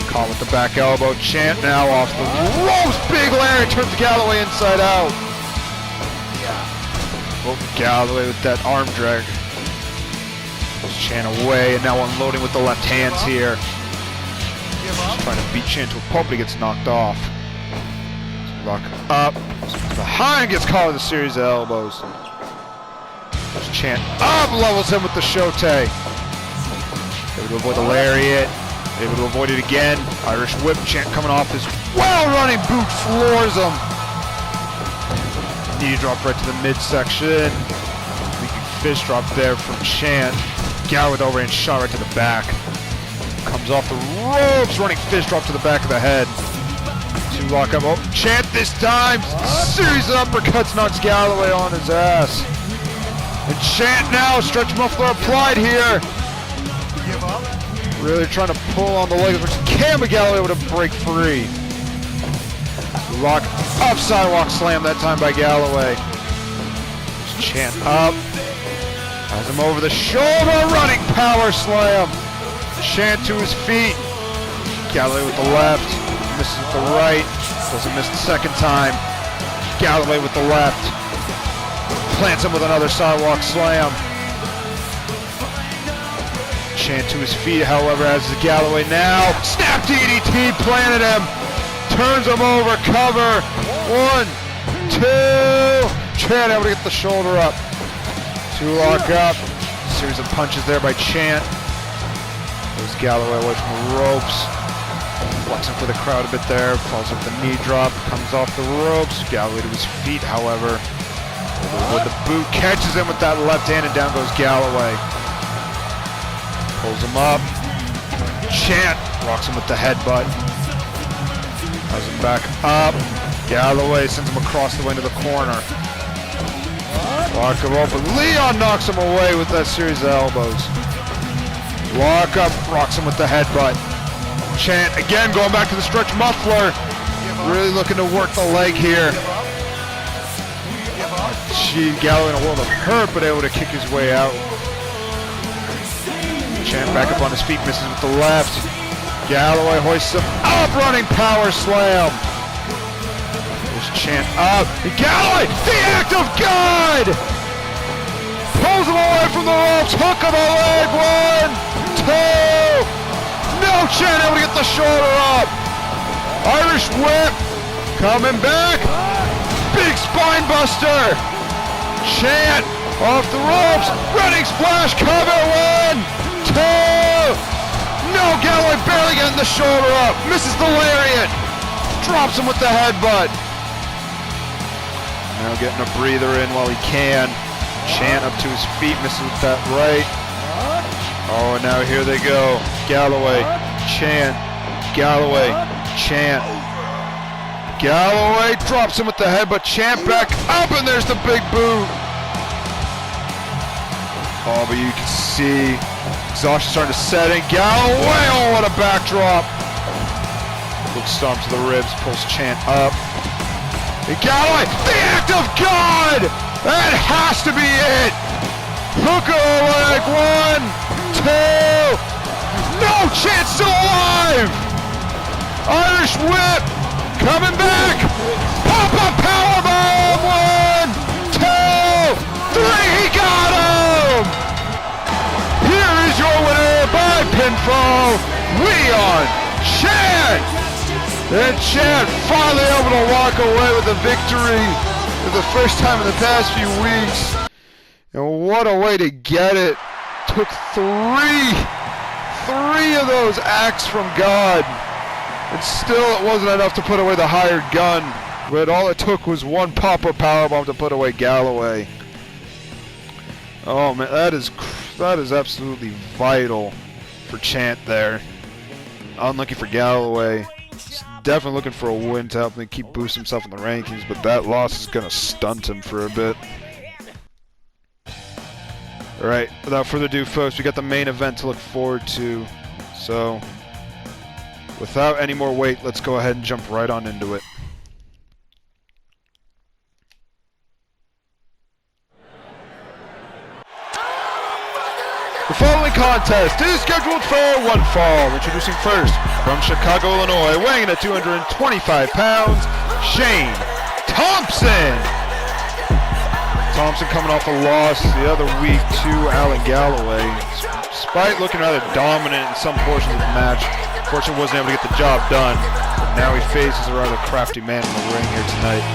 Caught with the back elbow. Chant now off the ropes. Big lariat turns Galloway inside out. Oh, Galloway with that arm drag. Chant away, and now unloading with the left hands here. Just trying to beat Chant to a pulp, but he gets knocked off. Lock up. Behind gets caught with a series of elbows. There's Chant up, levels him with the shote. Able to avoid the lariat. Able to avoid it again. Irish whip. Chant coming off his well-running boot, floors him. Knee drop right to the midsection. Fist drop there from Chant. Galloway with overhand shot right to the back. Comes off the ropes, running fist drop to the back of the head. Two lock up. Oh, Chant this time. Series of uppercuts knocks Galloway on his ass. And Chant now, stretch muffler applied here. Really trying to pull on the leg, which can, but Galloway able to break free. Lock up, sidewalk slam that time by Galloway. Chant up. Has him over the shoulder, running power slam. Chant to his feet. Galloway with the left, misses with the right, doesn't miss the second time. Galloway with the left, plants him with another sidewalk slam. Chant to his feet, however, as the Galloway now. Snap DDT, planted him, turns him over, cover. 1, 2. Chant able to get the shoulder up. Two lock up. Series of punches there by Chant. Goes Galloway away from the ropes. Flexing for the crowd a bit there. Falls with the knee drop. Comes off the ropes. Galloway to his feet, however. With the boot. Catches him with that left hand and down goes Galloway. Pulls him up. Chant rocks him with the headbutt. Has him back up. Galloway sends him across the way into the corner. Lock him up, but Leon knocks him away with that series of elbows. Lock up, rocks him with the headbutt. Chant again going back to the stretch muffler. Really looking to work the leg here. Galloway in a world of hurt, but able to kick his way out. Chant back up on his feet, misses with the left. Galloway hoists him up, running power slam. Chant up. Galloway, the act of God! Pulls him away from the ropes. Hook of the leg. 1, 2. No, Chant able to get the shoulder up. Irish whip. Coming back. Big spine buster. Chant off the ropes. Running splash. Cover. 1, 2. No, Galloway barely getting the shoulder up. Misses the lariat. Drops him with the headbutt. Now getting a breather in while he can. Chant up to his feet, misses with that right. Oh, and now here they go. Galloway, Chant, Galloway, Chant. Galloway drops him with the head, but Chant back up, and there's the big boot. Oh, but you can see exhaustion starting to set in. Galloway, oh, what a backdrop. Big stomp to the ribs, pulls Chant up. And Galloway, the act of God! That has to be it! Hook of the leg, 1, 2. No, Chant's still alive! Irish whip, coming back. Pop-up powerbomb, 1, 2, 3, he got him! Here is your winner by pinfall, Leon Chant! And Chant finally able to walk away with a victory for the first time in the past few weeks. And what a way to get it. Took three of those acts from God. And still it wasn't enough to put away the hired gun. But all it took was one pop-up powerbomb to put away Galloway. Oh man, that is absolutely vital for Chant there. Unlucky for Galloway. He's definitely looking for a win to help him keep boosting himself in the rankings, but that loss is going to stunt him for a bit. Alright, without further ado, folks, we got the main event to look forward to. So, without any more wait, let's go ahead and jump right on into it. The following contest is scheduled for one fall. Introducing first, from Chicago, Illinois, weighing in at 225 pounds, Shane Thompson. Thompson coming off a loss the other week to Alan Galloway. Despite looking rather dominant in some portions of the match, unfortunately wasn't able to get the job done. But now he faces a rather crafty man in the ring here tonight.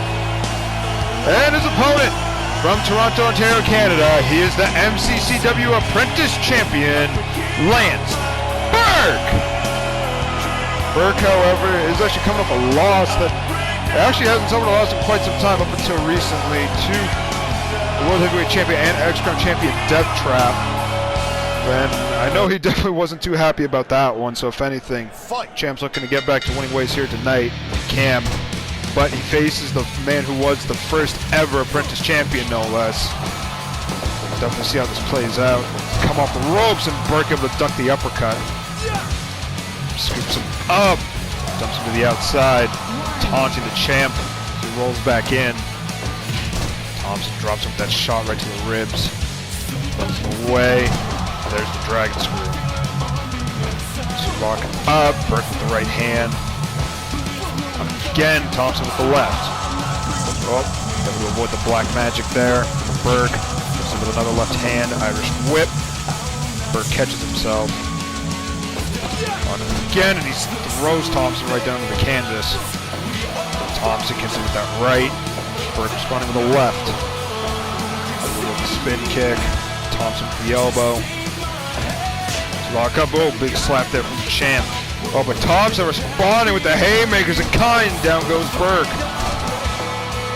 And his opponent, from Toronto, Ontario, Canada, he is the MCCW Apprentice Champion, Lance Burke. Burke, however, is actually coming off a loss that actually hasn't suffered a loss in quite some time up until recently to the World Heavyweight Champion and X-Crown Champion Death Trap. And I know he definitely wasn't too happy about that one, so if anything, Champ's looking to get back to winning ways here tonight, Cam. But he faces the man who was the first ever Apprentice Champion, no less. Definitely see how this plays out. Come off the ropes and Burke able to duck the uppercut. Scoops him up, dumps him to the outside, taunting the Champ as he rolls back in. Thompson drops him with that shot right to the ribs. Runs him away. There's the dragon screw. So locking up, Burke with the right hand. Again, Thompson with the left. Oh, able to avoid the black magic there. Burke goes in with another left hand, Irish whip. Burke catches himself. On him again, and he throws Thompson right down to the canvas. Thompson gets in with that right. Burke responding with the left. With the spin kick. Thompson with the elbow. Lock up. Oh, big slap there from the Champ. Oh, but Thompson responding with the haymakers and kind. Down goes Burke.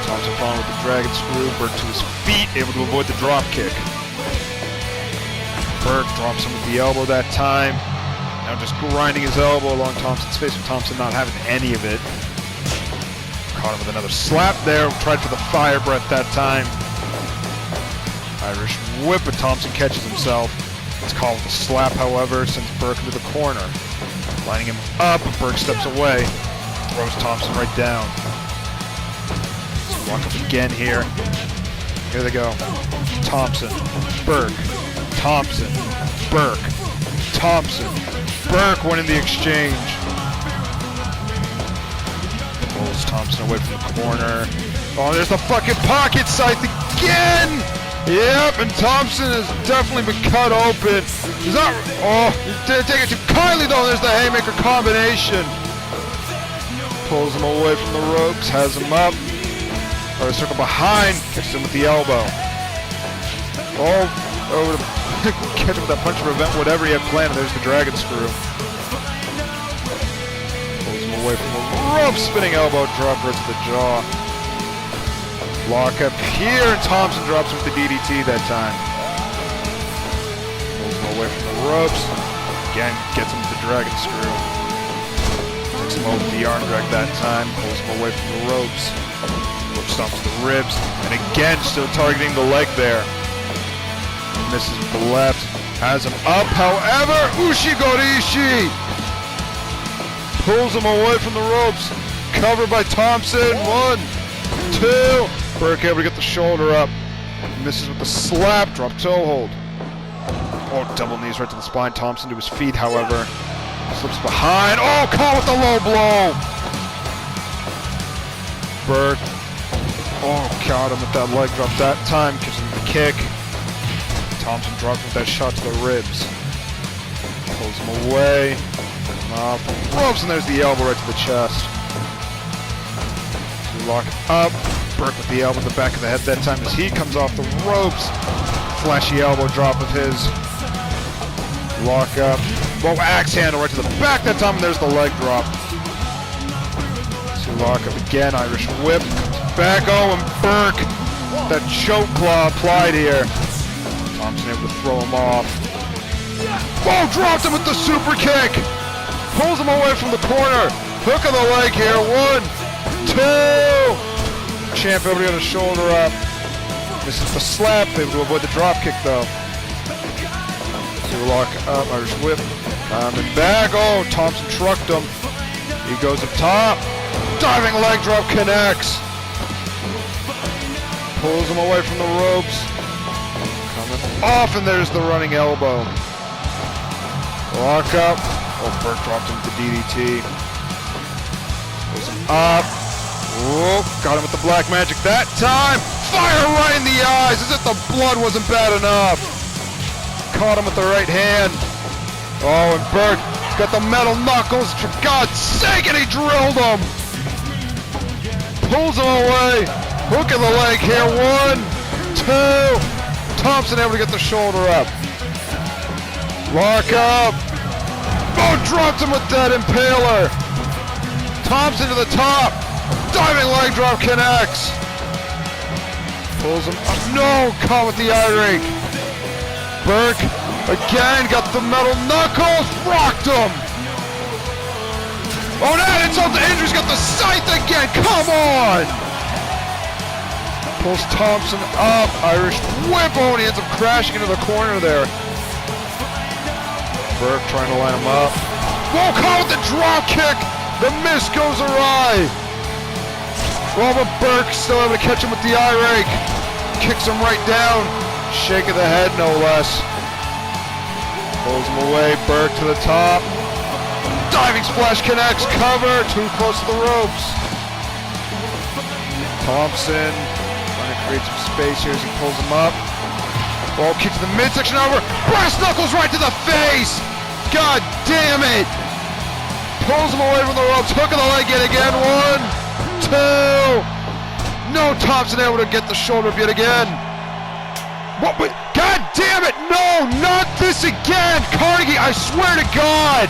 Thompson following with the dragon screw. Burke to his feet, able to avoid the drop kick. Burke drops him with the elbow that time. Now just grinding his elbow along Thompson's face, with Thompson not having any of it. Caught him with another slap there. Tried for the fire breath that time. Irish whip, but Thompson catches himself. It's called with a slap, however, sends Burke into the corner. Lining him up, but Burke steps away. Throws Thompson right down. So walk up again here. Here they go. Thompson, Burke, Thompson, Burke, Thompson. Burke winning the exchange. Pulls Thompson away from the corner. Oh, there's the fucking pocket scythe again! Yep, and Thompson has definitely been cut open. He's not, oh, he didn't take it too kindly though. There's the haymaker combination. Pulls him away from the ropes, has him up. Or circle behind, catches him with the elbow. Oh, over the, catch him with that punch to prevent whatever he had planned. There's the dragon screw. Pulls him away from the rope, spinning elbow drop right to the jaw. Lock up here, and Thompson drops him with the DDT that time. Pulls him away from the ropes. Again, gets him with the dragon screw. him over the arm drag that time, pulls him away from the ropes. Rope stomps the ribs, and again still targeting the leg there. Misses with the left, has him up, however, Ushigorishi! Pulls him away from the ropes, covered by Thompson, 1, 2, Burke able to get the shoulder up, misses with the slap, drop toe hold. Oh, double knees right to the spine, Thompson to his feet, however, slips behind, oh, caught with the low blow! Burke, oh, caught him with that leg drop that time, gives him the kick. Thompson drops with that shot to the ribs. Pulls him away, off the ropes, and there's the elbow right to the chest. So lock it up, Burke with the elbow at the back of the head that time as he comes off the ropes. Flashy elbow drop of his. Lock up. Whoa, axe handle right to the back that time, and there's the leg drop. So lock up again, Irish whip. Back, oh, and Burke. That choke claw applied here. Thompson able to throw him off. Whoa, dropped him with the super kick. Pulls him away from the corner. Hook of the leg here, 1, 2. Champ able to get a shoulder up. Misses the slap, able to avoid the drop kick though. So lock up, Irish whip. Coming back, oh, Thompson trucked him. He goes up top. Diving leg drop connects. Pulls him away from the ropes. Coming off, and there's the running elbow. Lock up. Oh, Burke dropped him with the DDT. Pulls him up. Whoa, got him with the black magic that time. Fire right in the eyes, as if the blood wasn't bad enough. Caught him with the right hand. Oh, and Burke got the metal knuckles, for God's sake, and he drilled him. Pulls him away. Hook of the leg here, 1, 2. Thompson able to get the shoulder up. Lock up. Oh, dropped him with that impaler. Thompson to the top. Diving leg drop connects. Pulls him up. No, caught with the eye rake. Burke again got the metal knuckles. Rocked him. Oh, now insult to injury. He's got the scythe again. Come on. Pulls Thompson up. Irish whip. Oh, and he ends up crashing into the corner there. Burke trying to line him up. Whoa, caught with the drop kick. The miss goes awry. Well, but Burke still able to catch him with the eye rake. Kicks him right down. Shake of the head, no less. Pulls him away. Burke to the top. Diving splash connects. Cover. Too close to the ropes. Thompson trying to create some space here as he pulls him up. Ball kick to the midsection over. Brass knuckles right to the face. God damn it. Pulls him away from the ropes. Hook of the leg yet again. 1, 2. No, Thompson able to get the shoulder up yet again. What? God damn it. No, not this again. Carnegie, I swear to God.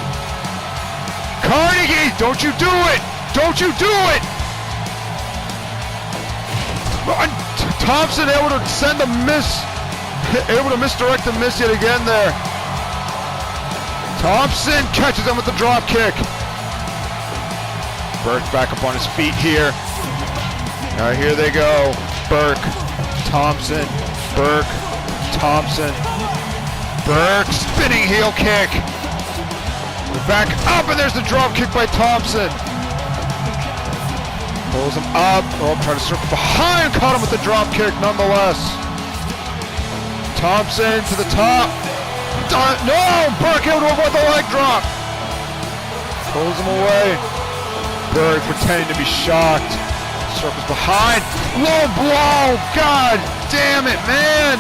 Carnegie, don't you do it. Don't you do it. Thompson able to send a miss. Able to misdirect the miss yet again there. Thompson catches him with the drop kick. Burke back up on his feet here. All right, here they go. Burke, Thompson, Burke, Thompson. Burke, spinning heel kick. Back up, and there's the drop kick by Thompson. Pulls him up. Oh, trying to circle behind. Caught him with the drop kick nonetheless. Thompson to the top. No! Burke able to avoid the leg drop. Pulls him away. Burke pretending to be shocked. Circles behind. Low blow. God damn it, man.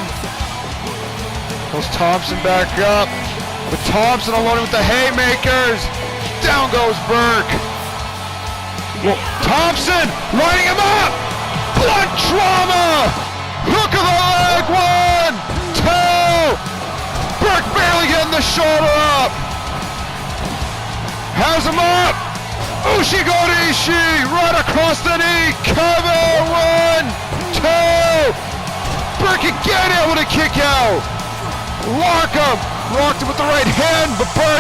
Pulls Thompson back up. With Thompson alone with the haymakers. Down goes Burke. Well, Thompson lining him up. Blood trauma. Hook of the leg. 1, 2. Burke barely getting the shoulder up. Has him up. Ushigorishi right across the knee. Cover. 1, 2. Burke again able to kick out. Lock him. Locked him with the right hand, but Burke